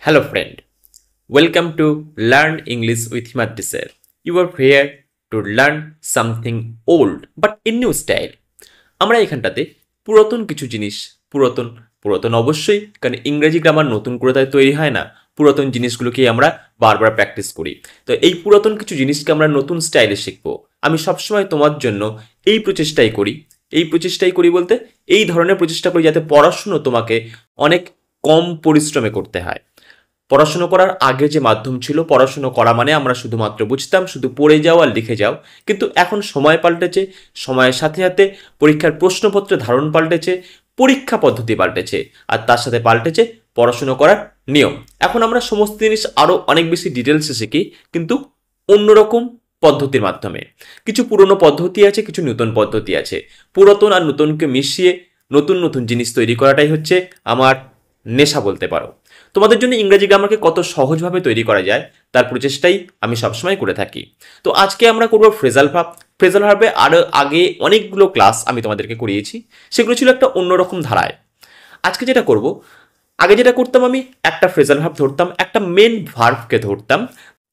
Hello friend, welcome to Learn English with Himadri sir. You are here to learn something old but in new style. আমরা এখানটাতে পুরাতন কিছু জিনিস পুরাতন অবশ্যই, কারণ ইংরেজি গ্রামার নতুন করে তাই তৈরি হয় না। পুরাতন জিনিসগুলোকে আমরা বারবার প্র্যাকটিস করি। তো এই পুরাতন কিছু জিনিসকে আমরা নতুন স্টাইলে শিখবো। আমি সবসময় তোমার জন্য এই প্রচেষ্টাই করি বলতে এই ধরনের প্রচেষ্টা করি যাতে পড়াশুনো তোমাকে অনেক কম পরিশ্রমে করতে হয়। পড়াশুনো করার আগে যে মাধ্যম ছিল, পড়াশুনো করা মানে আমরা শুধুমাত্র বুঝতাম, শুধু পড়ে যাও আর লিখে যাও। কিন্তু এখন সময় পাল্টেছে, সময়ের সাথে সাথে পরীক্ষার প্রশ্নপত্রের ধারণ পাল্টেছে, পরীক্ষা পদ্ধতি পাল্টেছে, আর তার সাথে পাল্টেছে পড়াশুনো করার নিয়ম। এখন আমরা সমস্ত জিনিস আরও অনেক বেশি ডিটেলসে শিখি, কিন্তু অন্যরকম পদ্ধতির মাধ্যমে। কিছু পুরনো পদ্ধতি আছে, কিছু নতুন পদ্ধতি আছে। পুরাতন আর নতুনকে মিশিয়ে নতুন জিনিস তৈরি করাটাই হচ্ছে আমার নেশা বলতে পারো। তোমাদের জন্য ইংরেজি গ্রামারকে কত সহজভাবে তৈরি করা যায় তার প্রচেষ্টাই আমি সবসময় করে থাকি। তো আজকে আমরা করব ফ্রেজাল ভার্ব। ফ্রেজাল ভার্বে আরও আগে অনেকগুলো ক্লাস আমি তোমাদেরকে করিয়েছি, সেগুলো ছিল একটা অন্যরকম ধারায়। আজকে যেটা করব, আগে যেটা করতাম, আমি একটা ফ্রেজাল ভার্ব ধরতাম, একটা মেন ভার্বকে ধরতাম,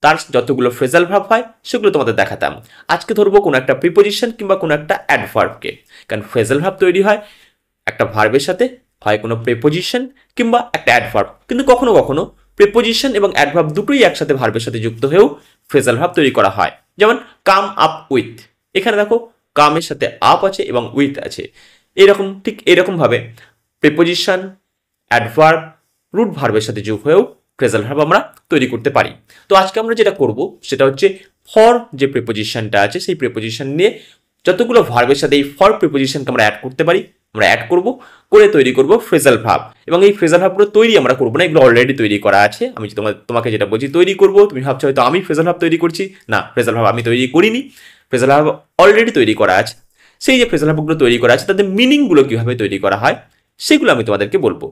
তার যতগুলো ফ্রেজাল ভার্ব হয় সেগুলো তোমাদের দেখাতাম। আজকে ধরবো কোনো একটা প্রিপোজিশন কিংবা কোনো একটা অ্যাডভার্বকে, কারণ ফ্রেজাল ভার্ব তৈরি হয় একটা ভার্বের সাথে, হয় কোনো প্রিপোজিশন কিংবা একটা অ্যাডভার্ব। কিন্তু কখনো কখনো প্রিপোজিশন এবং অ্যাডভার্ব দুটোই একসাথে ভার্বের সাথে যুক্ত হয়েও ফ্রেজাল ভার্ব তৈরি করা হয়। যেমন কাম আপ উইথ, এখানে দেখো কামের সাথে আপ আছে এবং উইথ আছে। ঠিক এরকমভাবে প্রিপোজিশন, অ্যাডভার্ব, রুট ভার্বের সাথে যোগ হয়েও ফ্রেজাল ভার্ব আমরা তৈরি করতে পারি। তো আজকে আমরা যেটা করব সেটা হচ্ছে ফর যে প্রিপোজিশনটা আছে সেই প্রিপোজিশন নিয়ে যতগুলো ভার্বের সাথে এই ফর প্রিপোজিশনকে আমরা অ্যাড করতে পারি, আমরা অ্যাড করব, করে তৈরি করব ফ্রেজাল ভার্ব। এবং এই ফ্রেজাল ভার্বগুলো তৈরি আমরা করবো না, এগুলো অলরেডি তৈরি করা আছে। আমি তোমাকে যেটা বলছি তৈরি করব, তুমি ভাবছো হয়তো আমি ফ্রেজাল ভার্ব তৈরি করছি। না, ফ্রেজাল ভার্ব আমি তৈরি করিনি, ফ্রেজাল ভার্ব অলরেডি তৈরি করা আছে। সেই যে ফ্রেজাল ভার্বগুলো তৈরি করা আছে তাদের মিনিংগুলো কীভাবে তৈরি করা হয় সেগুলো আমি তোমাদেরকে বলবো।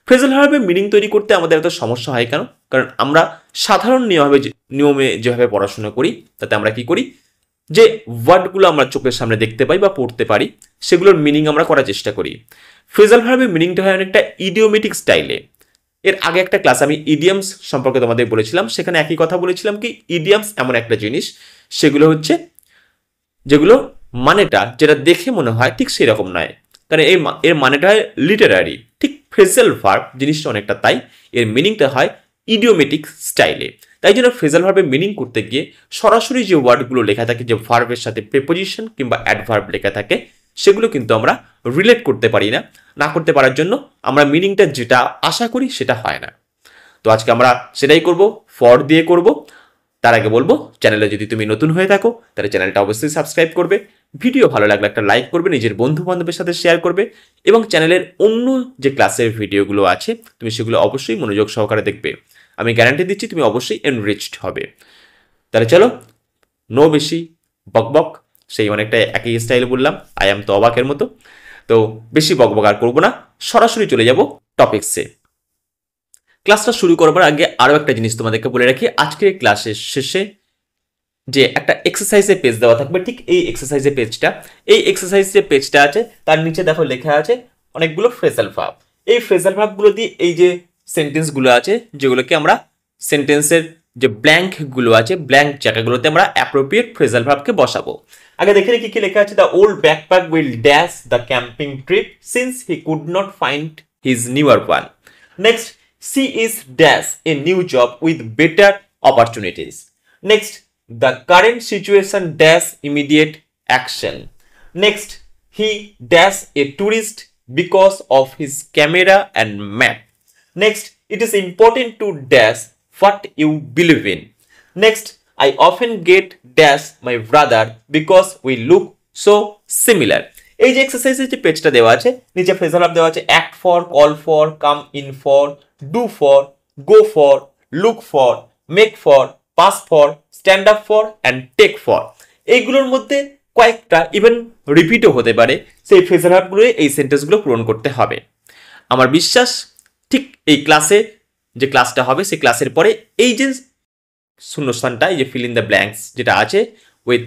ফ্রেজাল ভার্বের মিনিং তৈরি করতে আমাদের এত সমস্যা হয় কেন? কারণ আমরা সাধারণ নিয়মে যেভাবে পড়াশোনা করি তাতে আমরা কি করি, যে ওয়ার্ডগুলো আমরা চোখের সামনে দেখতে পাই বা পড়তে পারি সেগুলোর মিনিং আমরা করার চেষ্টা করি। ফ্রেজাল ভার্বের মিনিংটা হয় অনেকটা ইডিওমেটিক স্টাইলে। এর আগে একটা ক্লাস আমি ইডিয়ামস সম্পর্কে তোমাদের বলেছিলাম, সেখানে একই কথা বলেছিলাম কি ইডিয়ামস এমন একটা জিনিস, সেগুলো হচ্ছে যেগুলো মানেটা যেটা দেখে মনে হয় ঠিক সেই রকম নয়, কারণ এর মানেটা হয় লিটারারি। ঠিক ফ্রেজাল ভার্ব জিনিসটা অনেকটা তাই, এর মিনিংটা হয় ইডিওমেটিক স্টাইলে। তাই জন্য ফ্রেজাল ভার্বের মিনিং করতে গিয়ে সরাসরি যে ওয়ার্ডগুলো লেখা থাকে, যে ভার্বের সাথে প্রিপোজিশন কিংবা অ্যাডভার্ব লেখা থাকে, সেগুলো কিন্তু আমরা রিলেট করতে পারি না। না করতে পারার জন্য আমরা মিনিংটা যেটা আশা করি সেটা হয় না। তো আজকে আমরা সেটাই করব, ফর দিয়ে করব। তার আগে বলবো, চ্যানেলে যদি তুমি নতুন হয়ে থাকো তাহলে চ্যানেলটা অবশ্যই সাবস্ক্রাইব করবে, ভিডিও ভালো লাগলে একটা লাইক করবে, নিজের বন্ধু বান্ধবের সাথে শেয়ার করবে, এবং চ্যানেলের অন্য যে ক্লাসের ভিডিওগুলো আছে তুমি সেগুলো অবশ্যই মনোযোগ সহকারে দেখবে। আমি গ্যারান্টি দিচ্ছি তুমি অবশ্যই এনরিচড হবে। তাহলে চলো, নো বেশি বকবক, সেই অনেকটা একই স্টাইলে বললাম, আই এম তো অবাকের মতো। তো বেশি বকবক আর করবো না, সরাসরি চলে যাব টপিকসে। ক্লাসটা শুরু করবার আগে আরও একটা জিনিস তোমাদেরকে বলে রাখি, আজকের ক্লাসের শেষে যে একটা এক্সারসাইজের পেজ দেওয়া থাকবে, ঠিক এই এক্সারসাইজের পেজটা আছে, তার নিচে দেখো লেখা আছে অনেকগুলো ফ্রেজাল ভার্ব। এই ফ্রেজাল ভার্বগুলো দিয়ে এই যে সেন্টেন্সগুলো আছে, যেগুলোকে আমরা সেন্টেন্সের যে ব্ল্যাঙ্কগুলো আছে, ব্ল্যাঙ্ক জায়গাগুলোতে আমরা অ্যাপ্রোপ্রিয়েট ফ্রেজাল ভার্বকে বসাবো। আগে দেখে রেখে কি লেখা আছে, the old backpack will dash the camping trip since he could not find his newer one. Next, she is dash a new job with better opportunities. Next, the current situation dash immediate action. Next, he dash a tourist because of his camera and map. Next, it is important to dash what you believe in. Next, I often get dash my brother because we look so similar. এই যে এক্সারসাইজের যে পেজটা দেওয়া আছে, নিচে phrasal verb দেওয়া আছে act for, call for, come in for, do for, go for, look for, make for, pass for, stand up for and take for. এইগুলোর মধ্যে কয়েকটা ইভেন রিপিটও হতে পারে, সেই ফ্রেজাল ভার্বগুলো এই সেন্টেন্সগুলো পূরণ করতে হবে। আমার বিশ্বাস ঠিক এই ক্লাসে যে ক্লাসটা হবে সেই ক্লাসের পরে এই যে শূন্যস্থানটা, এই যে ফিল ইন দ্য ব্ল্যাঙ্কস যেটা আছে উইথ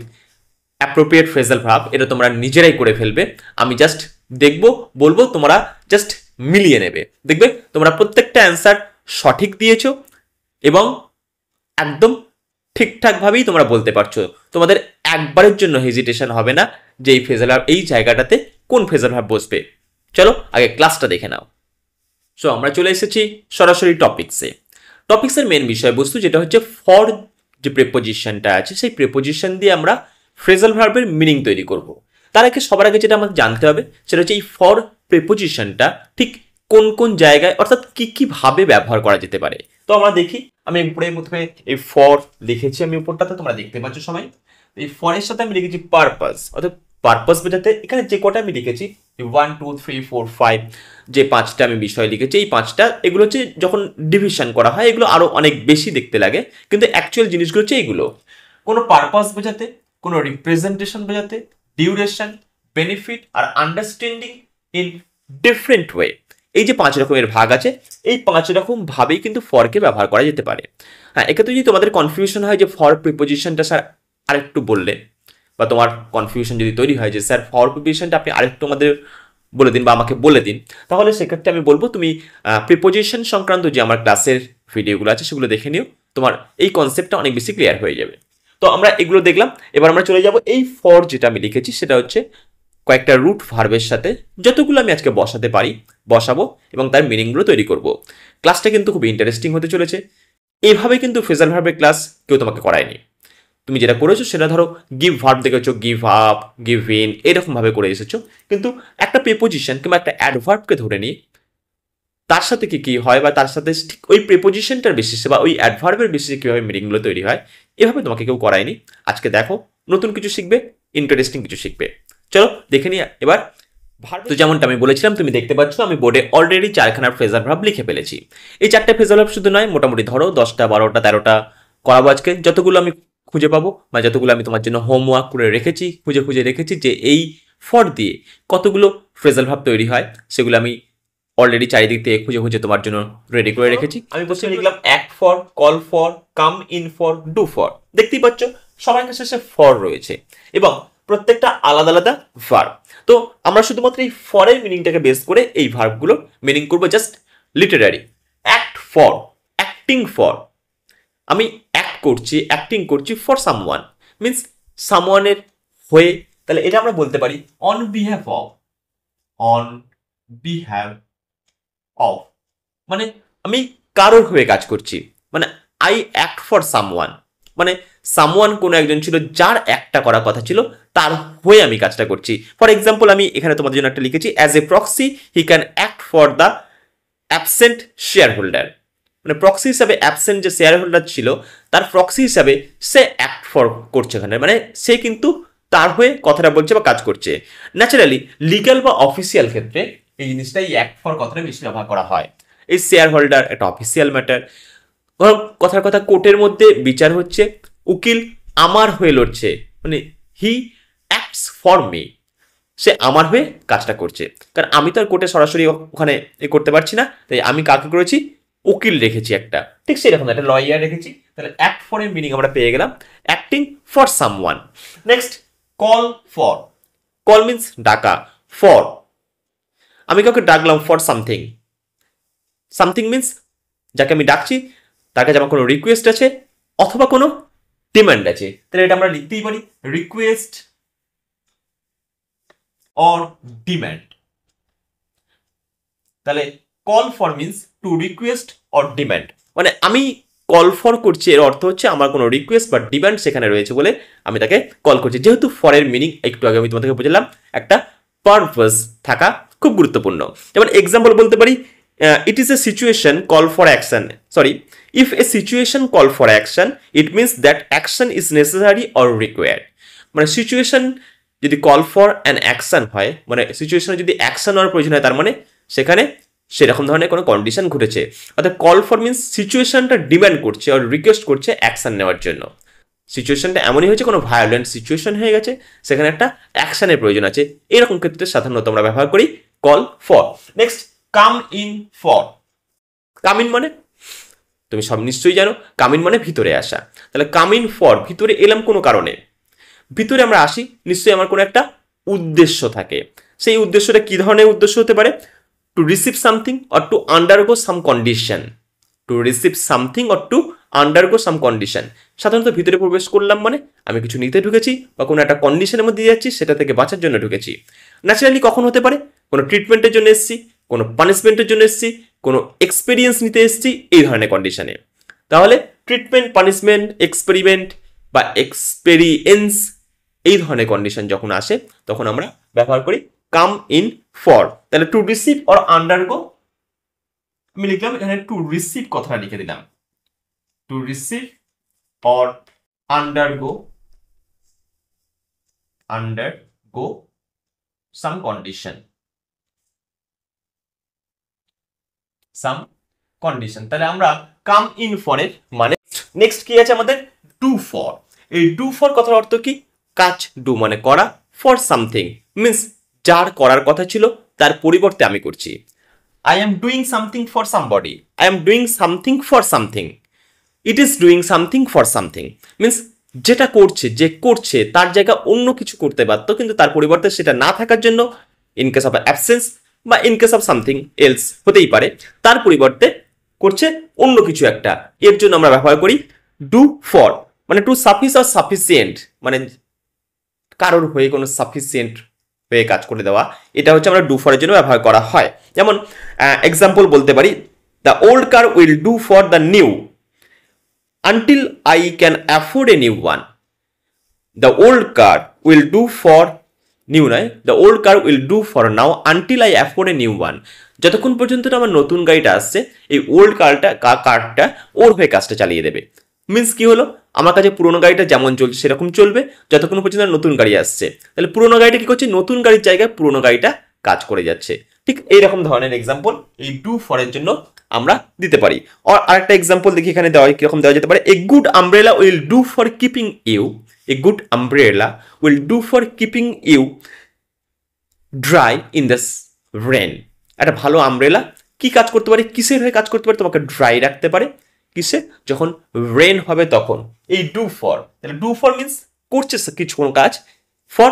অ্যাপ্রোপ্রিয়েট ফ্রেজাল ভার্ব, এটা তোমরা নিজেরাই করে ফেলবে। আমি জাস্ট দেখবো, বলবো, তোমরা জাস্ট মিলিয়ে নেবে। দেখবে তোমরা প্রত্যেকটা অ্যান্সার সঠিক দিয়েছো এবং একদম ঠিকঠাকভাবেই তোমরা বলতে পারছো। তোমাদের একবারের জন্য হেজিটেশন হবে না যে এই ফ্রেজাল ভার্ব এই জায়গাটাতে কোন ফ্রেজাল ভার্ব বসবে। চলো আগে ক্লাসটা দেখে নাও। সো আমরা চলে এসেছি সরাসরি টপিক্সের মেন বিষয়বস্তু যেটা হচ্ছে ফর যে প্রেপোজিশনটা আছে সেই প্রেপোজিশন দিয়ে আমরা ফ্রেজাল ভার্বের মিনিং তৈরি করব। তার আগে সবার আগে যেটা আমাকে জানতে হবে সেটা হচ্ছে এই ফর প্রেপোজিশনটা ঠিক কোন কোন জায়গায় অর্থাৎ কি কি ভাবে ব্যবহার করা যেতে পারে। তো আমরা দেখি, আমি উপরে প্রথমে এই ফর লিখেছি, আমি উপরটাতে তোমরা দেখতে পাচ্ছ সবাই। এই ফরের সাথে আমি লিখেছি পারপাস, অর্থাৎ পারপাস বোঝাতে এখানে যে কটা আমি লিখেছি 1 2 3 4 5 যে 5টা আমি বিষয় লিখেছি, এই 5টা এগুলো হচ্ছে যখন ডিভিশন করা হয় এগুলো আরো অনেক বেশি দেখতে লাগে, কিন্তু অ্যাকচুয়াল জিনিসগুলো হচ্ছে এইগুলো। কোনো পারপাস বোঝাতে, কোনো রিপ্রেজেন্টেশন বোঝাতে, ডিউরেশন, বেনিফিট আর আন্ডারস্ট্যান্ডিং ইন ডিফারেন্ট ওয়ে, এই যে 5 রকমের ভাগ আছে এই 5 রকম ভাবেই কিন্তু ফরকে ব্যবহার করা যেতে পারে। হ্যাঁ, এক্ষেত্রে যদি তোমাদের কনফিউশন হয় যে ফর প্রিপোজিশনটা স্যার আরেকটু বললে, বা তোমার কনফিউশন যদি তৈরি হয় যে স্যার ফর প্রিপোজিশনটা আপনি আরেকটু আমাদের বলে দিন বা আমাকে বলে দিন, তাহলে সেক্ষেত্রে আমি বলবো তুমি প্রিপোজিশন সংক্রান্ত যে আমার ক্লাসের ভিডিওগুলো আছে সেগুলো দেখে নিও, তোমার এই কনসেপ্টটা অনেক বেশি ক্লিয়ার হয়ে যাবে। তো আমরা এগুলো দেখলাম, এবার আমরা চলে যাব এই ফর যেটা আমি লিখেছি সেটা হচ্ছে কয়েকটা রুট ভার্বের সাথে যতগুলো আমি আজকে বসাতে পারি বসাবো এবং তার মিনিংগুলো তৈরি করব। ক্লাসটা কিন্তু খুব ইন্টারেস্টিং হতে চলেছে। এইভাবে কিন্তু ফ্রেজাল ভার্বের ক্লাস কেউ তোমাকে করায়নি। তুমি যেটা করেছো সেটা ধরো গিভ ভার্ব দেখেছো, গিভ আপ, গিভ ইন, এরকম ভাবে করে এসেছো, কিন্তু একটা প্রিপোজিশন কিংবা একটা অ্যাডভার্বকে ধরে নিই তার সাথে কি কি হয় বা তার সাথে ঠিক ওই প্রিপোজিশনটার বেসিসে বা ওই অ্যাডভার্বের বেসিসে কিভাবে মিনিংগুলো তৈরি হয় এভাবে তোমাকে কেউ করায়নি। আজকে দেখো নতুন কিছু শিখবে, ইন্টারেস্টিং কিছু শিখবে। চলো দেখে নিই এবার ভার্ব। তো যেমনটা আমি বলেছিলাম তুমি দেখতে পাচ্ছ আমি বোর্ডে অলরেডি 4খানা ফ্রেজাল ভার্ব লিখে ফেলেছি। এই 4টে ফ্রেজাল ভার্ব শুধু নয়, মোটামুটি ধরো 10টা 12টা 13টা করাবো আজকে, যতগুলো আমি খুঁজে পাবো বা যতগুলো আমি তোমার জন্য হোমওয়ার্ক করে রেখেছি, খুঁজে খুঁজে রেখেছি যে এই ফর দিয়ে কতগুলো ফ্রেজাল ভার্ব তৈরি হয় সেগুলো আমি অলরেডি চারিদিক থেকে খুঁজে খুঁজে তোমার জন্য রেডি করে রেখেছি। আমি বসে লিখলাম act for, call for, come in for, do for. দেখতেই পাচ্ছ সবার কাছে শেষে ফর রয়েছে এবং প্রত্যেকটা আলাদা আলাদা ভার্ব। তো আমরা শুধুমাত্র এই ফরের মিনিংটাকে বেস করে এই ভার্বগুলো মিনিং করবো just Literary. Act for, acting for, আমি অ্যাক্ট করছি, অ্যাক্টিং করছি ফর সামওয়ান, মিনস সামওয়ানের হয়ে, তাহলে এটা আমরা বলতে পারি on behalf of, on behalf of, মানে আমি কারোর হয়ে কাজ করছি, মানে আই অ্যাক্ট ফর সামওয়ান, মানে সামওয়ান কোনো একজন ছিল যার একটা করার কথা ছিল তার হয়ে আমি কাজটা করছি। ফর এক্সাম্পল আমি এখানে তোমাদের জন্য একটা লিখেছি as a proxy he can act for the absent share holder, মানে প্রক্সি হিসাবে অ্যাবসেন্ট যে শেয়ার হোল্ডার ছিল তার প্রক্সি হিসাবে সে অ্যাক্ট ফর করছে এখানে, মানে সে কিন্তু তার হয়ে কথাটা বলছে বা কাজ করছে। ন্যাচারালি লিগ্যাল বা অফিসিয়াল ক্ষেত্রে এই জিনিসটাই অ্যাক্ট ফর কথাটা বেশি ব্যবহার করা হয়। এই শেয়ার হোল্ডার একটা অফিসিয়াল ম্যাটার, কথার কথা কোর্টের মধ্যে বিচার হচ্ছে, উকিল আমার হয়ে লড়ছে, মানে হি অ্যাক্টস ফর মি, সে আমার হয়ে কাজটা করছে। কারণ আমি তো আর কোর্টে সরাসরি ওখানে এ করতে পারছি না, তাই আমি কাকে করেছি উকিল রেখেছি একটা, ঠিক সেরকম একটা লয়ার রেখেছি। তাহলে অ্যাক্ট ফর এর মিনিং আমরা পেয়ে গেলাম acting for someone. Next call for, call means ডাকা, ফর আমি কাউকে ডাকলাম ফর সামথিং, সামথিং মিন্স যাকে আমি ডাকছি তার কাছে আমার কোনো রিকোয়েস্ট আছে অথবা কোনো ডিমান্ড আছে, তাহলে এটা আমরা লিখতেই পারি রিকোয়েস্ট অর ডিমান্ড। তাহলে call for means to request or demand, মানে আমি কল ফর করছি এর অর্থ হচ্ছে আমার কোনো রিকোয়েস্ট বা ডিমান্ড সেখানে রয়েছে বলে আমি তাকে কল করছি। যেহেতু ফরের মিনিং একটু আগে আমি তোমাদেরকে বুঝলাম একটা পারপাস থাকা খুব গুরুত্বপূর্ণ। যেমন এক্সাম্পল বলতে পারি it is a situation call for action, sorry if a situation call for action it means that action is necessary or required, মানে সিচুয়েশন যদি কল ফর অ্যান অ্যাকশন হয়, মানে সিচুয়েশনে যদি অ্যাকশন হওয়ার প্রয়োজন হয় তার মানে সেখানে সেরকম ধরনের কোনো কন্ডিশন ঘটেছে। অর্থাৎ কল ফর মিনস সিচুয়েশনটা ডিমান্ড করছে আর রিকোয়েস্ট করছে অ্যাকশন নেওয়ার জন্য। সিচুয়েশনটা এমনই হয়েছে কোনো ভায়োলেন্ট সিচুয়েশন হয়ে গেছে, সেখানে একটা অ্যাকশনের প্রয়োজন আছে, এরকম ক্ষেত্রে সাধারণত আমরা ব্যবহার করি call for. Next come in for, come in মানে তুমি সব নিশ্চয়ই জানো কাম ইন মানে ভিতরে আসা, তাহলে কাম ইন ফর ভিতরে এলাম কোনো কারণে, ভিতরে আমরা আসি নিশ্চয়ই আমার কোনো একটা উদ্দেশ্য থাকে, সেই উদ্দেশ্যটা কি ধরনের উদ্দেশ্য হতে পারে, to receive something or to undergo some condition. To receive something or to undergo some condition. সাধারণত ভিতরে প্রবেশ করলাম মানে আমি কিছু নিতে ঢুকেছি বা কোনো একটা কন্ডিশনের মধ্যে যাচ্ছি, সেটা থেকে বাঁচার জন্য ঢুকেছি। ন্যাচারালি কখন হতে পারে? কোনো ট্রিটমেন্টের জন্য এসেছি, কোনো পানিশমেন্টের জন্য এসেছি, কোনো এক্সপিরিয়েন্স নিতে এসেছি, এই ধরনের কন্ডিশনে। তাহলে ট্রিটমেন্ট, পানিশমেন্ট, এক্সপেরিমেন্ট বা এক্সপেরিয়েন্স এই ধরনের কন্ডিশন যখন আসে তখন আমরা ব্যবহার করি কাম ইন ফর। তাহলে টু রিসিভ অর আন্ডারগো, আমি লিখলাম এখানে টু রিসিভ কথাটা লিখে দিলাম, to receive or undergo some condition, some condition. তাহলে আমরা কাম ইন ফরের মানে নেক্সট কি আছে আমাদের? Do for. এই ডু ফর কথার অর্থ কি? কাজ, ডু মানে করা, ফর সামথিং মিন্স যার করার কথা ছিল তার পরিবর্তে আমি করছি। I am doing something for somebody. I am doing something for something. It is doing something for something. Means যেটা করছে, যে করছে তার জায়গা অন্য কিছু করতে পারত, কিন্তু তার পরিবর্তে সেটা না থাকার জন্য ইন কেস অফ অ্যাবসেন্স বা in case of something else হতেই পারে, তার পরিবর্তে করছে অন্য কিছু একটা। এর জন্য আমরা ব্যবহার করি ডু ফর, মানে টু সাফিস অর সাফিসিয়েন্ট, মানে কারোর হয়ে কোনো সাফিসিয়েন্ট হয়ে কাজ করে দেওয়া। এটা হচ্ছে আমরা ডু ফরের জন্য ব্যবহার করা হয়। যেমন এক্সাম্পল বলতে পারি, the old car will do for the new until I can afford a new one. The old car will do for new নয়, the old car will do for now until I afford a new one. যতক্ষণ পর্যন্ত আমার নতুন গাড়িটা আসছে, এই old কারটা ওর হয়ে কাজটা চালিয়ে দেবে। মিন্স কি হলো? আমার কাছে পুরোনো গাড়িটা যেমন চলছে সেরকম চলবে যতক্ষণ পর্যন্ত নতুন গাড়ি আসছে। তাহলে পুরোনো গাড়িটা কি করছে? নতুন গাড়ির জায়গায় পুরোনো গাড়িটা কাজ করে যাচ্ছে। ঠিক এইরকম ধরনের এক্সাম্পল এই ডু ফরের জন্য আমরা দিতে পারি। আর আরেকটা এক্সাম্পল দেখি এখানে দেওয়া কিরকম দেওয়া যেতে পারে। A good umbrella will do for keeping you, a good umbrella will do for keeping you dry in the rain. একটা ভালো আমব্রেলা কি কাজ করতে পারে? কিসের হয়ে কাজ করতে পারে? তোমাকে ড্রাই রাখতে পারে। কিসে? যখন রেন হবে তখন। এই ডু ফর, তাহলে ডু ফর মিন্স করছে কিছু কোনো কাজ, ফর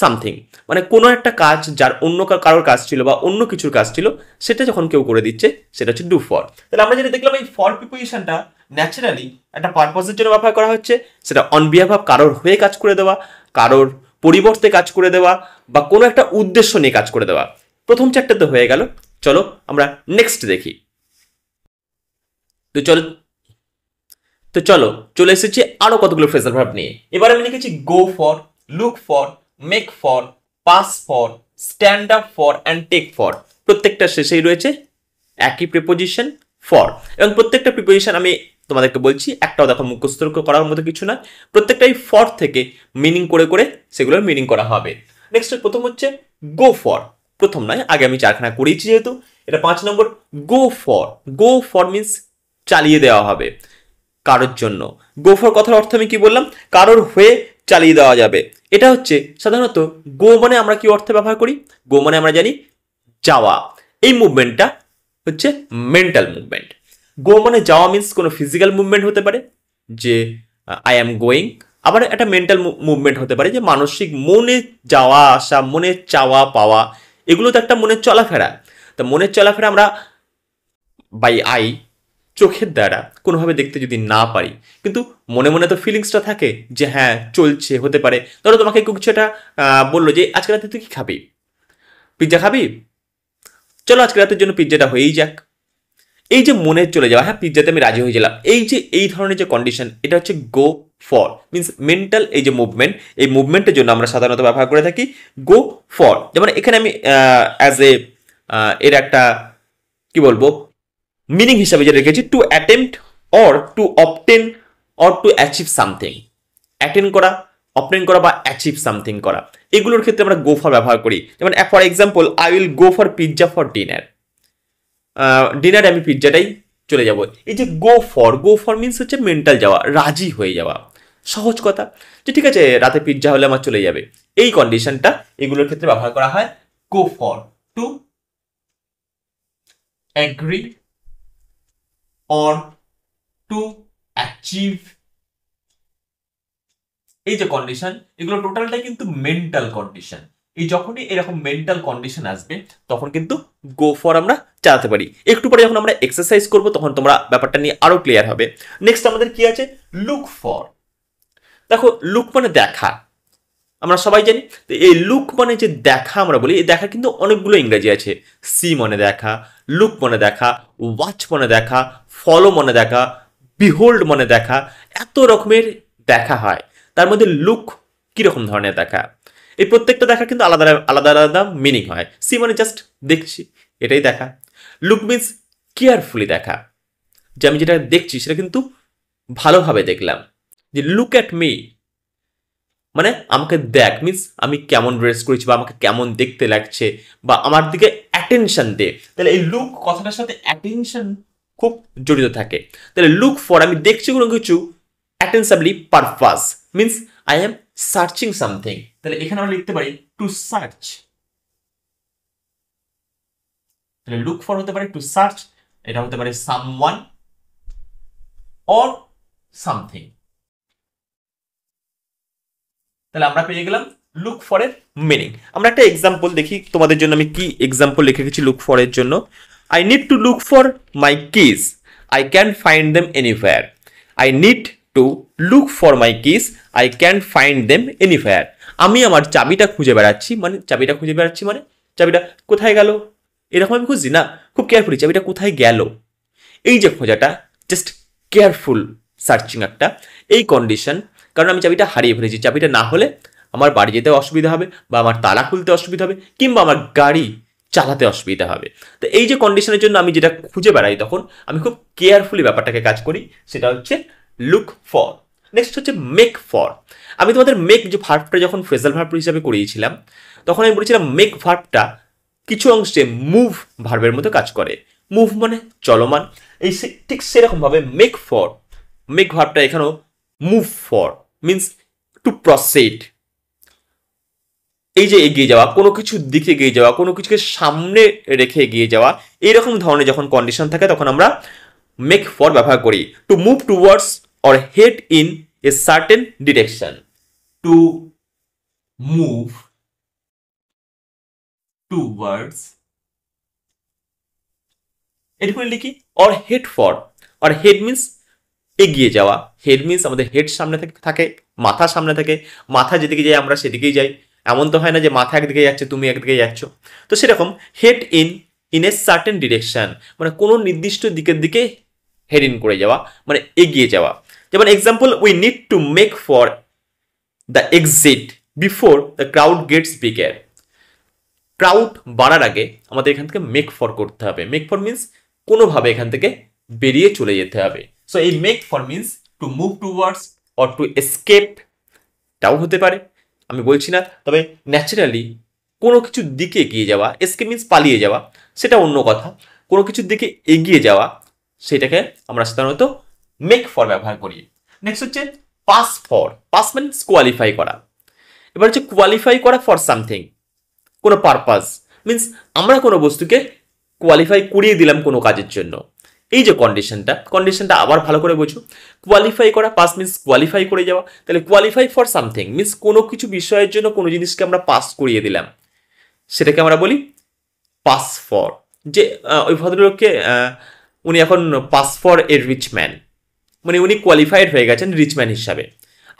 সামথিং মানে কোনো একটা কাজ যার অন্য কারোর কাজ ছিল বা অন্য কিছুর কাজ ছিল, সেটা যখন কেউ করে দিচ্ছে সেটা হচ্ছে ডু ফর। তাহলে আমরা যেটা দেখলাম, এই ফর প্রিপোজিশনটা ন্যাচারালি একটা পারপাসের জন্য ব্যবহার করা হচ্ছে, সেটা অন বিহাফ অফ কারোর হয়ে কাজ করে দেওয়া, কারোর পরিবর্তে কাজ করে দেওয়া, বা কোনো একটা উদ্দেশ্য নিয়ে কাজ করে দেওয়া। প্রথম চ্যাপ্টার তো হয়ে গেল, চলো আমরা নেক্সট দেখি। তো চলো চলে এসেছি আরো কতগুলো ফ্রেজাল ভার্ব নিয়ে। এবার আমি লিখেছি go for, look for, make for, pass for, stand up for and take for. প্রত্যেকটা শেষেই রয়েছে একই প্রিপোজিশন ফর, এবং প্রত্যেকটা প্রিপোজিশন আমি তোমাদেরকে বলছি একটাও দেখো মুখস্থ করার মতো কিছু না, প্রত্যেকটাই ফর থেকে মিনিং করে করে সেগুলোর মিনিং করা হবে। নেক্সট প্রথম হচ্ছে গো ফর, প্রথম নয় আগে আমি চারখানা করেছি যেহেতু এটা 5 number. Go for, go for means চালিয়ে দেওয়া হবে কারোর জন্য। গো ফর কথার অর্থ আমি কি বললাম? কারোর হয়ে চালিয়ে দেওয়া যাবে। এটা হচ্ছে সাধারণত গো মানে আমরা কি অর্থে ব্যবহার করি? গো মানে আমরা জানি যাওয়া। এই মুভমেন্টটা হচ্ছে মেন্টাল মুভমেন্ট। গো মানে যাওয়া মিন্স কোনো ফিজিক্যাল মুভমেন্ট হতে পারে যে আই অ্যাম গোয়িং, আবার একটা মেন্টাল মুভমেন্ট হতে পারে যে মানসিক মনে যাওয়া আসা, মনে চাওয়া পাওয়া, এগুলো তো একটা মনের চলাফেরা। তা মনের চলাফেরা আমরা বাই আই চোখের দ্বারা কোনোভাবে দেখতে যদি না পারি, কিন্তু মনে মনে তো ফিলিংসটা থাকে যে হ্যাঁ চলছে, হতে পারে। ধরো তোমাকে কিছু একটা বললো যে আজকে রাতে তুই কি খাবি? পিৎজা খাবি? চলো আজকে রাতের জন্য পিৎজাটা হয়েই যাক। এই যে মনের চলে যাওয়া, হ্যাঁ পিৎজাতে আমি রাজি হয়ে গেলাম, এই যে এই ধরনের যে কন্ডিশন, এটা হচ্ছে গো ফর মিন্স মেন্টাল এই যে মুভমেন্ট, এই মুভমেন্টের জন্য আমরা সাধারণত ব্যবহার করে থাকি গো ফর। যেমন এখানে আমি অ্যাজ এ এর একটা কি বলবো মিনিং হিসাবে যে রেখেছি, to attempt or to obtain or to achieve something. Attend করা, অবটেন করা বা অ্যাচিভ সামথিং করা, এগুলোর ক্ষেত্রে আমরা গো ফর ব্যবহার করি। যেমন for example, I will go for pizza for dinner. ডিনারে আমি পিৎজাটাই চলে যাব। এই যে গো ফর মিন্স হচ্ছে মেন্টাল যাওয়া, রাজি হয়ে যাওয়া। সহজ কথা যে ঠিক আছে রাতে পিৎজা হলে আমার চলে যাবে, এই কন্ডিশনটা এগুলোর ক্ষেত্রে ব্যবহার করা হয় go for. Two agree or to achieve, এই যে কন্ডিশন, এগুলো টোটালটাই কিন্তু মেন্টাল কন্ডিশন। এই যখনই এরকম মেন্টাল কন্ডিশন আসবে তখন কিন্তু গো ফর আমরা চালাতে পারি। একটু পরে যখন আমরা এক্সারসাইজ করব তখন তোমরা ব্যাপারটা নিয়ে আরো ক্লিয়ার হবে। নেক্সট আমাদের কি আছে, লুক ফর। দেখো লুক মানে দেখা, আমরা সবাই জানি। তো এই লুক মানে যে দেখা আমরা বলি, এই দেখা কিন্তু অনেকগুলো ইংরেজি আছে। সি মানে দেখা, লুক মানে দেখা, ওয়াচ মানে দেখা, ফলো মানে দেখা, বিহোল্ড মানে দেখা, এত রকমের দেখা হয়। তার মধ্যে লুক কিরকম ধরনের দেখা, এই প্রত্যেকটা দেখা কিন্তু আলাদা আলাদা আলাদা মিনিং হয়। সি মানে জাস্ট দেখছি, এটাই দেখা। লুক মিনস কেয়ারফুলি দেখা, যে আমি যেটা দেখছি সেটা কিন্তু ভালোভাবে দেখলাম। যে লুক অ্যাট মি মানে আমাকে দেখ, মিনস আমি কেমন ড্রেস করেছি বা আমাকে কেমন দেখতে লাগছে বা আমার দিকে অ্যাটেনশন দে। তাহলে এই লুক কথাটার সাথে অ্যাটেনশন খুব জড়িত থাকে। তাহলে লুক ফর আমি দেখছি কোনো কিছু attentionally purpose, means I am searching something. তাহলে এখানে আমরা লিখতে পারি টু সার্চ। তাহলে লুক ফর হতে পারে টু সার্চ, এটা হতে পারে সামওয়ান অর সামথিং। তাহলে আমরা পেয়ে গেলাম লুক ফর এর মিনিং। আমরা একটা এক্সাম্পল দেখি তোমাদের জন্য, আমি কি এক্সাম্পল লিখে রেখেছি লুক ফর এর জন্য। I need to look for my keys, I can find them anywhere. I need to look for my keys, I can find them anywhere. আমি আমার চাবিটা খুঁজে বেড়াচ্ছি, মানে চাবিটা খুঁজে বেড়াচ্ছি মানে চাবিটা কোথায় গেল, এরকম আমি খুঁজছি না, খুব কেয়ারফুলি চাবিটা কোথায় গেল। এই যে খোঁজাটা জাস্ট কেয়ারফুল সার্চিং একটা, এই কন্ডিশন। কারণ আমি চাবিটা হারিয়ে ফেলেছি, চাবিটা না হলে আমার বাড়ি যেতে অসুবিধা হবে বা আমার তালা খুলতে অসুবিধা হবে কিংবা আমার গাড়ি চালাতে অসুবিধা হবে। তো এই যে কন্ডিশনের জন্য আমি যেটা খুঁজে বেড়াই তখন আমি খুব কেয়ারফুলি ব্যাপারটাকে কাজ করি, সেটা হচ্ছে লুক ফর। নেক্সট হচ্ছে মেক ফর। আমি তোমাদের মেক যে ভার্বটা যখন ফ্রেজাল ভার্ব হিসাবে করিয়েছিলাম তখন আমি বলেছিলাম মেক ভার্বটা কিছু অংশে মুভ ভার্বের মতো কাজ করে। মুভ মানে চলমান, এই ঠিক সেরকম ভাবে মেক ফর, মেক ভার্বটা এখানেও move for means to proceed. এই যে এগিয়ে যাওয়া, কোনো কিছুর দিকে এগিয়ে যাওয়া, কোনো কিছুকে সামনে রেখে এগিয়ে যাওয়া, এইরকম ধরনের যখন কন্ডিশন থাকে তখন আমরা মেক ফর ব্যবহার করি। To move towards or head in a certain direction, to move towards, এটুকুনি লিখি। Or head for, or head means এগিয়ে যাওয়া, হেড মিনস আমাদের হেড সামনে থাকে, মাথা সামনে থাকে, মাথা যেদিকে যাই আমরা সেদিকেই যাই। এমন তো হয় না যে মাথা একদিকে যাচ্ছে তুমি একদিকে যাচ্ছ। তো সেরকম head in in a certain direction মানে কোনো নির্দিষ্ট দিকের দিকে হেড ইন করে যাওয়া, মানে এগিয়ে যাওয়া। যেমন example, we need to make for the exit before the crowd gets bigger. Crowd বাড়ার আগে আমাদের এখান থেকে মেক ফর করতে হবে। মেক ফর মিনস কোনোভাবে এখান থেকে বেরিয়ে চলে যেতে হবে। সো এই make for means to move towards or to escape, তাও হতে পারে, আমি বলছি না। তবে ন্যাচারালি কোনো কিছুর দিকে এগিয়ে যাওয়া, এসকেপ মিনস পালিয়ে যাওয়া, সেটা অন্য কথা। কোনো কিছুর দিকে এগিয়ে যাওয়া সেটাকে আমরা সাধারণত মেক ফর ব্যবহার করি। নেক্সট হচ্ছে pass for. Pass means qualify করা। এবার হচ্ছে কোয়ালিফাই করা ফর সামথিং, কোনো পারপাস মিনস আমরা কোনো বস্তুকে কোয়ালিফাই করিয়ে দিলাম কোনো কাজের জন্য। এই যে কন্ডিশনটা আবার ভালো করে বোঝো। কোয়ালিফাই করা, পাস মিনস কোয়ালিফাই করে যাওয়া। তাহলে কোয়ালিফাই ফর সামথিং মিনস কোনো কিছু বিষয়ের জন্য কোনো জিনিসকে আমরা পাস করিয়ে দিলাম, সেটাকে আমরা বলি পাস ফর। যে ওই ভদ্রলোককে উনি এখন pass for a rich man, মানে উনি কোয়ালিফাইড হয়ে গেছেন রিচ ম্যান হিসাবে,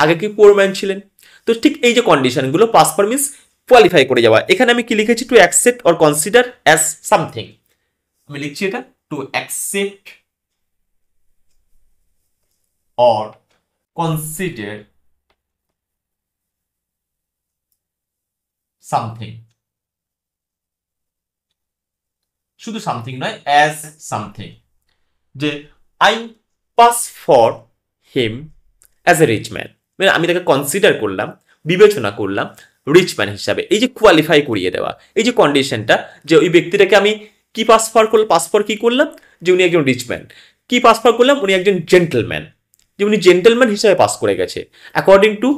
আগে কি পোর ম্যান ছিলেন। তো ঠিক এই যে কন্ডিশনগুলো, পাস ফর মিনস কোয়ালিফাই করে যাওয়া। এখানে আমি কি লিখেছি, to accept or consider as something, আমি লিখছি এটা to accept or consider something, শুধু সামথিং নয়, অ্যাজ সামথিং। যে I pass for him as a rich man, মানে আমি তাকে কনসিডার করলাম, বিবেচনা করলাম রিচ ম্যান হিসাবে। এই যে কোয়ালিফাই করিয়ে দেওয়া, এই যে কন্ডিশনটা, যে ওই ব্যক্তিটাকে আমি কি পাস ফর করলাম, পাস ফর কি করলাম, যে উনি একজন রিচ ম্যান। কি পাস ফর করলাম, উনি একজন জেন্টলম্যান, যে উনি জেন্টলম্যান হিসাবে পাস করে গেছে according to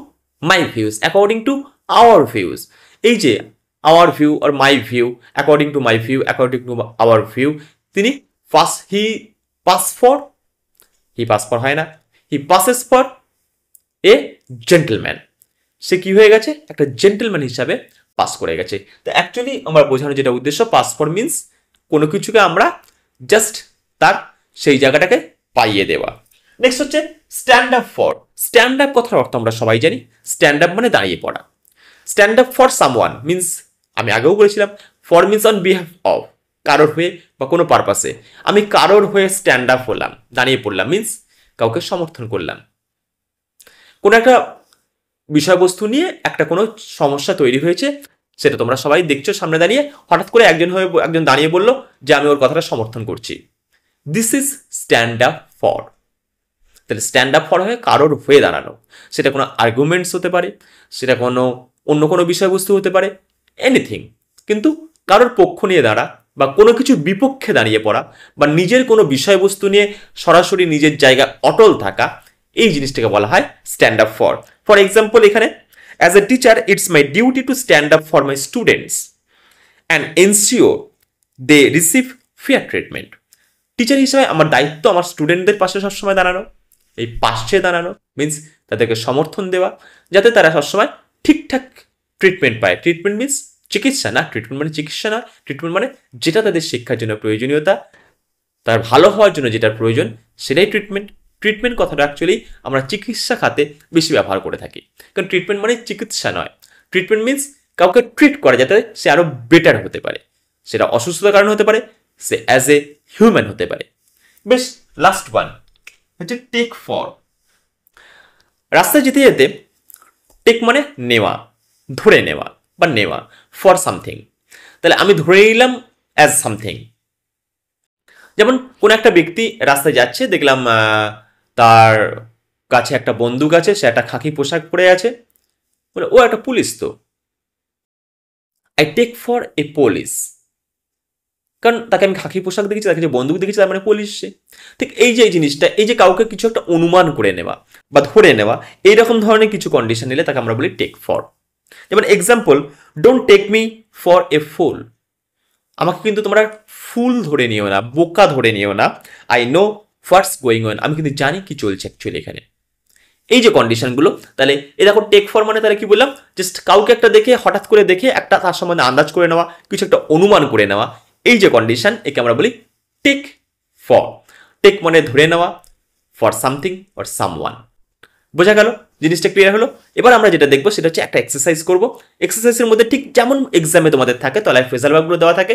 my views, according to our views. এই যে আওয়ার ভিউ আর my view, according to my view, according to our view, তিনি হি পাস ফর হয় না, he passes for a gentleman. সে কি হয়ে গেছে, একটা জেন্টলম্যান হিসাবে পাস করে গেছে। তো অ্যাকচুয়ালি আমার বোঝানোর যেটা উদ্দেশ্য, পাস ফর মিন্স কোনো কিছুকে আমরা জাস্ট তার সেই জায়গাটাকে পাইয়ে দেওয়া। নেক্সট হচ্ছে stand up for. Stand up কথার অর্থ আমরা সবাই জানি, স্ট্যান্ড আপ মানে দাঁড়িয়ে পড়া। Stand up for someone means, আমি আগেও বলেছিলাম, for means on behalf of, কারোর হয়ে বা কোনো পারপাসে। আমি কারোর হয়ে স্ট্যান্ড আপ হলাম, দাঁড়িয়ে পড়লাম, মিন্স কাউকে সমর্থন করলাম। কোনো একটা বিষয়বস্তু নিয়ে একটা কোনো সমস্যা তৈরি হয়েছে, সেটা তোমরা সবাই দেখছো সামনে দাঁড়িয়ে, হঠাৎ করে একজন দাঁড়িয়ে বললো যে আমি ওর কথাটা সমর্থন করছি। This is stand up for. তাহলে স্ট্যান্ড আপ ফর হয়ে কারোর হয়ে দাঁড়ানো, সেটা কোনো আর্গুমেন্টস হতে পারে, সেটা কোনো অন্য কোনো বিষয়বস্তু হতে পারে, এনিথিং, কিন্তু কারোর পক্ষ নিয়ে দাঁড়া বা কোনো কিছু বিপক্ষে দাঁড়িয়ে পড়া বা নিজের কোনো বিষয়বস্তু নিয়ে সরাসরি নিজের জায়গা অটল থাকা, এই জিনিসটাকে বলা হয় stand up for. For example, এখানে as a teacher it's my duty to stand up for my students and ensure they receive fair treatment. Teacher হিসেবে আমার দায়িত্ব আমার স্টুডেন্টদের পাশে সবসময় দাঁড়ানো। এই পাশে দাঁড়ানো মিন্স তাদেরকে সমর্থন দেওয়া, যাতে তারা সবসময় ঠিকঠাক ট্রিটমেন্ট পায়। ট্রিটমেন্ট মিন্স চিকিৎসা না, ট্রিটমেন্ট মানে চিকিৎসা না, ট্রিটমেন্ট মানে যেটা তাদের শিক্ষার জন্য প্রয়োজনীয়তা, তার ভালো হওয়ার জন্য যেটা প্রয়োজন, সেটাই ট্রিটমেন্ট। ট্রিটমেন্ট কথাটা অ্যাকচুয়ালি আমরা চিকিৎসা খাতে বেশি ব্যবহার করে থাকি, কারণ ট্রিটমেন্ট মানে চিকিৎসা নয়। ট্রিটমেন্ট মিন্স কাউকে ট্রিট করা যাতে সে আরো বেটার হতে পারে, সেটা অসুস্থতার কারণে হতে পারে, সে অ্যাজ এ হিউম্যান হতে পারে। বেশ, লাস্ট ওয়ান হচ্ছে টেক ফর। রাস্তায় যেতে যেতে টেক মানে নেওয়া, ধরে নেওয়া বা নেওয়া, ফর সামথিং। তাহলে আমি ধরে নিলাম অ্যাজ সামথিং। যেমন কোন একটা ব্যক্তি রাস্তায় যাচ্ছে, দেখলাম তার কাছে একটা বন্দুক আছে, সে একটা খাকি পোশাক পরে আছে, বলে ও একটা পুলিশ। তো I take for a police, কারণ তাকে আমি খাকি পোশাক দেখেছি, তাকে যে বন্দুক দেখেছি, তার মানে পুলিশ সে। ঠিক এই যে জিনিসটা, এই যে কাউকে কিছু একটা অনুমান করে নেওয়া বা ধরে নেওয়া, এইরকম ধরনের কিছু কন্ডিশন নিলে তাকে আমরা বলি টেক ফর। যেমন example, don't take me for a fool. আমাকে কিন্তু তোমরা ফুল ধরে নিও না, বোকা ধরে নিও না। I know what's going on, আমি কিন্তু জানি কি চলছে অ্যাকচুয়ালি এখানে। এই যে কন্ডিশনগুলো, তাহলে এ দেখো টেক ফর মানে তাহলে কি বললাম, জাস্ট কাউকে একটা দেখে, হঠাৎ করে দেখে একটা তার সম্বন্ধে আন্দাজ করে নেওয়া, কিছু একটা অনুমান করে নেওয়া, এই যে কন্ডিশন, একে আমরা বলি টেক ফর। টেক মানে ধরে নেওয়া, ফর সামথিং অর সামওয়ান। বোঝা গেল? জিনিসটা ক্লিয়ার হলো? এবার আমরা যেটা দেখবো সেটা হচ্ছে একটা এক্সারসাইজ করবো। এক্সারসাইজের মধ্যে ঠিক যেমন এক্সামে তোমাদের থাকে, তলায় ফ্রেজাল ভার্বগুলো দেওয়া থাকে,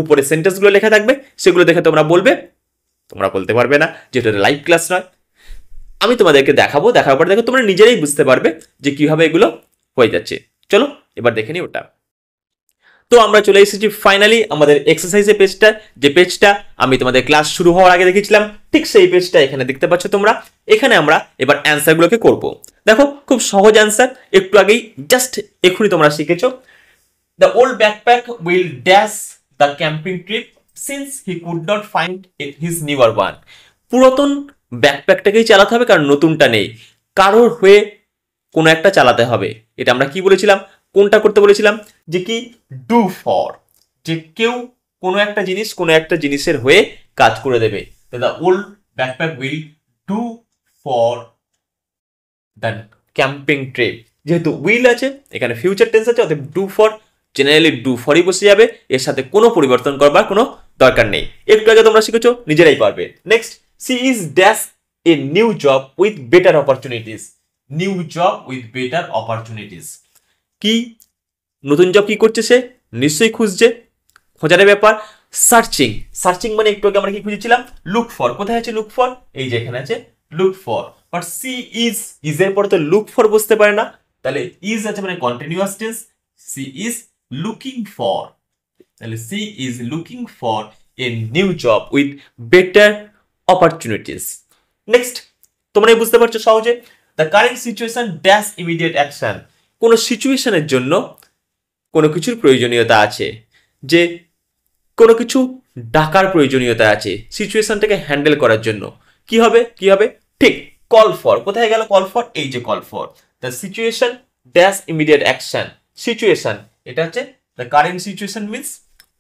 উপরে সেন্টেন্সগুলো লেখা থাকবে, সেগুলো দেখে তোমরা বলবে। তোমরা বলতে পারবে না, যেহেতু এটা লাইভ ক্লাস নয়। আমি তোমাদেরকে দেখাবো, দেখার পর দেখো তোমরা নিজেরাই বুঝতে পারবে যে কিভাবে এগুলো হয়ে যাচ্ছে। চলো এবার দেখে নিই ওটা। তো আমরা চলে এসেছি ফাইনালি আমাদের এক্সারসাইজের পেজটা, যে পেজটা আমি তোমাদের ক্লাস শুরু হওয়ার আগে দেখেছিলাম, ঠিক সেই পেজটা এখানে দেখতে পাচ্ছ তোমরা। এখানে আমরা এবার অ্যান্সারগুলোকে করব। দেখো খুব সহজ অ্যান্সার, একটু আগেই জাস্ট এখনই তোমরা শিখেছো। The old backpack will dash the camping trip since he could not find his newer one. পুরাতন ব্যাকপ্যাকটাকেই চালাতে হবে, কারণ নতুনটা নেই। কারোর হয়ে কোনো একটা চালাতে হবে, এটা আমরা কি বলেছিলাম, কোনটা করতে বলেছিলাম, যে কি ডু ফর, যে কেউ কোনো একটা জিনিস কোনো একটা জিনিসের হয়ে কাজ করে দেবে। The old backpack will do for the camping trip. যেহেতু উইল আছে, এখানে ফিউচার টেন্স আছে, অতএব ডু ফর জেনারেলি ডু ফরই বসে যাবে, এর সাথে কোনো পরিবর্তন করবার কোনো দরকার নেই। একটু আগে তোমরা শিখেছো, নিজেরাই পারবে। Next, she is dash a new job with better opportunities. New job with better opportunities কি, নতুন জব কি করছে সে, নিশ্চয়ই খুঁজছে, খোঁজার ব্যাপার। সার্চিং, সার্চিং মানে একটু আগে আমরা কি খুঁজেছিলাম, লুক ফর। কোথায় আছে লুক ফর, এই যে এখানে আছে look for. But she is এর পরে তো লুক ফর বসতে পারে না, তাহলে ইজ আছে মানে continuous tense, she is looking for. তাহলে she is looking for a new job with better opportunities. Next, তোমরা বুঝতে পারছো সহজে, the current situation dash immediate action. কোনো সিচুয়েশনের জন্য কোনো কিছুর প্রয়োজনীয়তা আছে, যে কোনো কিছু ডাকার প্রয়োজনীয়তা আছে সিচুয়েশনটাকে হ্যান্ডেল করার জন্য। কি হবে, কি হবে, ঠিক কল ফর। কোথায় গেল কল ফর, এই যে call for. The situation dash immediate action. Situation এটা হচ্ছে দ্য কারেন্ট সিচুয়েশন মিন্স,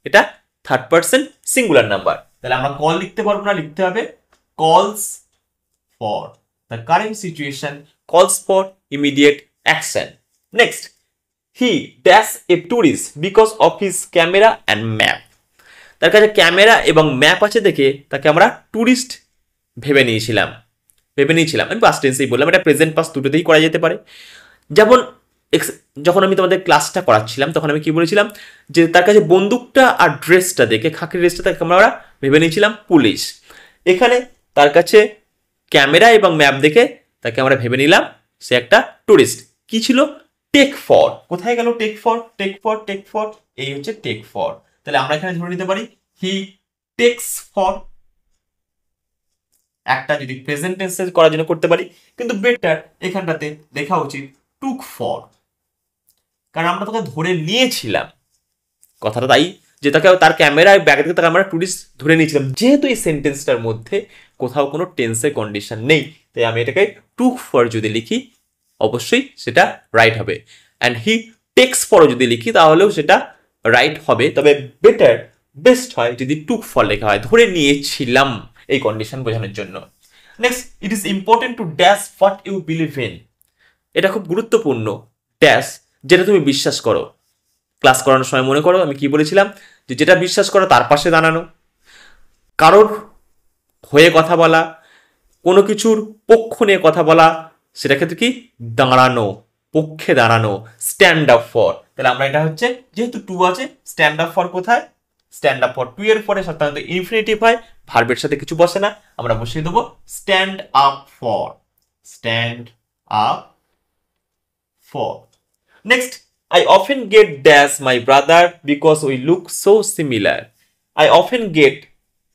এটা থার্ড পারসন সিঙ্গুলার নাম্বার। তাহলে আমরা কল লিখতে পারবো না, লিখতে হবে কলস ফর। দ্য কারেন্ট সিচুয়েশন কলস for immediate action. Next, he dash a tourist because of his camera and map. তার কাছে ক্যামেরা এবং ম্যাপ আছে দেখে তাকে আমরা ট্যুরিস্ট ভেবে নিয়েছিলাম। আমি পাস্ট টেন্সেই বললাম, এটা প্রেজেন্ট পাস্ট দুটোতেই করা যেতে পারে। যেমন যখন আমি তোমাদের ক্লাসটা করাচ্ছিলাম তখন আমি কি বলেছিলাম, যে তার কাছে বন্দুকটা আর ড্রেসটা দেখে, খাকির ড্রেসটা, তাকে আমরা ভেবে নিয়েছিলাম পুলিশ। এখানে তার কাছে ক্যামেরা এবং ম্যাপ দেখে তাকে আমরা ভেবে নিলাম সে একটা টুরিস্ট। কি ছিল? Take for. কোথায় গেল টেক ফর? টেক ফর এই হচ্ছে টেক ফর। তাহলে আমরা এখানে ধরে নিতে পারি হি টেক্স ফর। একটা যদি প্রেজেন্ট টেন্সে করার জন্য করতে পারি, কিন্তু বেটার এখানটাতে লেখা উচিত টুক ফর, কারণ আমরা তোকে ধরে নিয়েছিলাম। কথাটা তাই, যে তাকে তার ক্যামেরা ব্যাগ থেকে তাকে আমরা টুরিস্ট ধরে নিয়েছিলাম। যেহেতু এই সেন্টেন্সটার মধ্যে কোথাও কোনো টেন্সের কন্ডিশন নেই, তাই আমি এটাকে টুক ফর যদি লিখি অবশ্যই সেটা রাইট হবে। অ্যান্ড হি টেক্স ফর যদি লিখি তাহলেও সেটা রাইট হবে, তবে বেটার বেস্ট হয় যদি টুক ফর লেখা হয়, ধরে নিয়েছিলাম এই কন্ডিশন বোঝানোর জন্য। Next, it is important to dash what you believe in. এটা খুব গুরুত্বপূর্ণ, ড্যাশ যেটা তুমি বিশ্বাস করো। ক্লাস করানোর সময় মনে করো আমি কি বলেছিলাম, যে যেটা বিশ্বাস করো তার পাশে দাঁড়ানো, কারোর হয়ে কথা বলা, কোনো কিছুর পক্ষ নিয়ে কথা বলা, সেটা ক্ষেত্রে কি দাঁড়ানো, পক্ষে দাঁড়ানো, স্ট্যান্ড আপ ফর। তাহলে আমরা এটা হচ্ছে, যেহেতু টু আছে, স্ট্যান্ড আপ ফর কোথায়? স্ট্যান্ড আপ ফর টু এর পরে সাধারণত ইনফিনিটিভ হয়, ভার্বের সাথে কিছু বসে না, আমরা বসিয়ে দেবো stand up for. Stand up for. Next, I often get dash my brother because we look so similar. I often get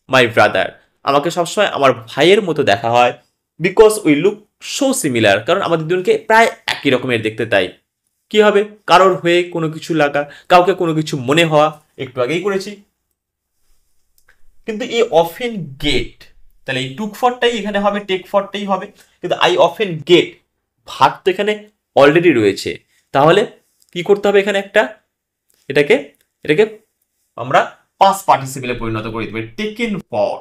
my brother. আমাকে সবসময় আমার ভাইয়ের মতো দেখা হয়, because we look so similar, কারণ আমাদের দুজনকে প্রায় একই রকমের দেখতে। তাই কি হবে? কারোর হয়ে কোনো কিছু লাগা, কাউকে কোনো কিছু মনে হওয়া, একটু আগেই করেছি। কিন্তু এই অফেন গেট, তাহলে এই টুক ফরটাই এখানে হবে, টেক ফরটাই হবে, কিন্তু আই অফেন গেট ভাগ তো এখানে অলরেডি রয়েছে। তাহলে কি করতে হবে এখানে? এটাকে আমরা পাস্ট পার্টিসিপেলে পরিণত করে দিতে পারি, taken for.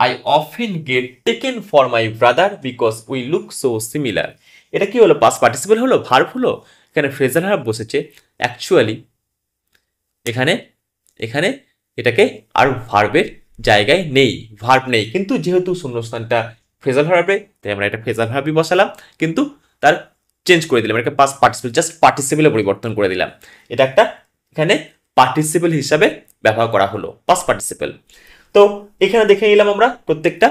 I often get taken for my brother because we look so similar. এটা কি হলো? পাস্ট পার্টিসিপেল হলো, ভার্ব হলো, এখানে ফ্রেজাল ভার্ব বসেছে। অ্যাকচুয়ালি এখানে এটাকে আর ভার্বের জায়গায় নেই, ভার্ব নেই, কিন্তু যেহেতু শূন্যস্থানটা ফ্রেজাল ভার্বে, তাই আমরা এটা ফ্রেজাল ভার্বই বসালাম, কিন্তু তার চেঞ্জ করে দিলাম, এটাকে পাস্ট পার্টিসিপেল, জাস্ট পার্টিসিপেলে পরিবর্তন করে দিলাম। এটা একটা এখানে পার্টিসিপেল হিসাবে ব্যবহার করা হলো, পাস্ট পার্টিসিপেল। তো এখানে দেখে নিলাম আমরা প্রত্যেকটা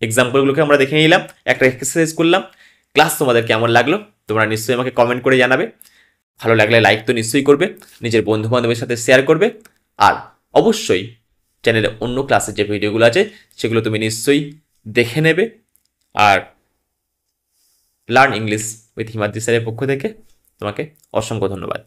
এক্সাম্পলগুলোকে আমরা দেখে নিলাম, একটা এক্সারসাইজ করলাম। ক্লাস তোমাদের কেমন লাগলো তোমরা নিশ্চয়ই আমাকে কমেন্ট করে জানাবে। ভালো লাগলে লাইক তো নিশ্চয়ই করবে, নিজের বন্ধু বান্ধবের সাথে শেয়ার করবে, আর অবশ্যই চ্যানেলে অন্য ক্লাসের যে ভিডিওগুলো আছে সেগুলো তুমি নিশ্চয়ই দেখে নেবে। আর লার্ন ইংলিশ উইথ হিমাদ্রি স্যারের পক্ষ থেকে তোমাকে অসংখ্য ধন্যবাদ।